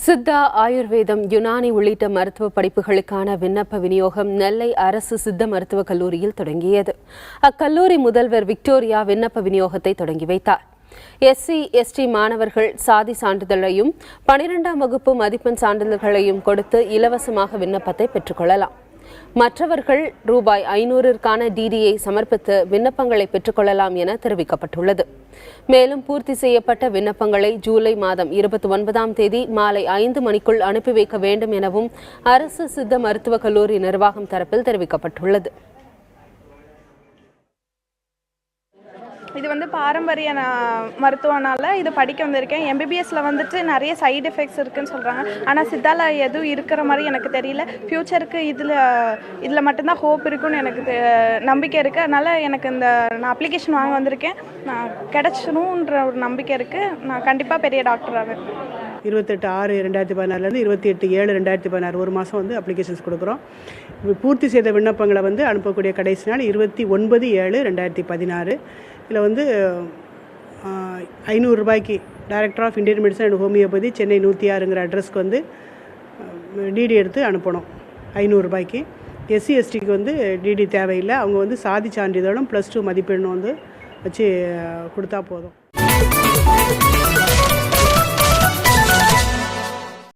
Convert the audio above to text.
சித்தா, ஆயுர்வேதம், யுனானி உள்ளிட்ட மருத்துவ படிப்புகளுக்கான விண்ணப்ப விநியோகம் நெல்லை அரசு சித்த மருத்துவக் கல்லூரியில் தொடங்கியது. அக்கல்லூரி முதல்வர் விக்டோரியா விண்ணப்ப விநியோகத்தை தொடங்கி வைத்தார். SC, ST மாணவர்கள் சாதி சான்றிதழையும் 12ஆம் வகுப்பு மதிப்பெண் சான்றிதழ்களையும் கொடுத்து இலவசமாக விண்ணப்பத்தை பெற்றுக்கொள்ளலாம். மற்றவர்கள் ரூபாய் 500ற்கான DDயை சமர்ப்பித்து விண்ணப்பங்களை பெற்றுக்கொள்ளலாம் என தெரிவிக்கப்பட்டுள்ளது. மேலும் பூர்த்தி செய்யப்பட்ட விண்ணப்பங்களை ஜூலை மாதம் 29ஆம் தேதி மாலை 5 மணிக்குள் அனுப்பி வைக்க வேண்டும் எனவும் அரசு சித்த மருத்துவக் கல்லூரி நிர்வாகம் தரப்பில் தெரிவிக்கப்பட்டுள்ளது. இது பாரம்பரிய மருத்துவனால இது படிக்க வந்திருக்கேன். MBBSல நிறைய சைடு எஃபெக்ட்ஸ் இருக்குன்னு சொல்கிறாங்க. ஆனால் சித்தால எதுவும் இருக்கிற மாதிரி எனக்கு தெரியல. ஃப்யூச்சருக்கு இதில் மட்டும்தான் ஹோப் இருக்குன்னு எனக்கு நம்பிக்கை இருக்குது. அதனால் எனக்கு நான் அப்ளிகேஷன் வாங்க வந்திருக்கேன். நான் கிடச்சிடணுன்ற ஒரு நம்பிக்கை இருக்குது. நான் கண்டிப்பாக பெரிய டாக்டர் ஆவேன். 28/6/2016 28/7/2016 ஒரு மாதம் அப்ளிகேஷன்ஸ் கொடுக்குறோம். பூர்த்தி செய்த விண்ணப்பங்களை அனுப்பக்கூடிய கடைசி நாள் 29/7/2016. இதில் 500 ரூபாய்க்கு director of Indian medicine and homoeopathy, Chennai 106ங்கிற அட்ரஸ்க்கு DD எடுத்து அனுப்பணும். 500 ரூபாய்க்கு. SC, STக்கு DD தேவையில்லை. அவங்க சாதி சான்றிதழும் +2 மதிப்பெண்ணும் வச்சு கொடுத்தா போதும்.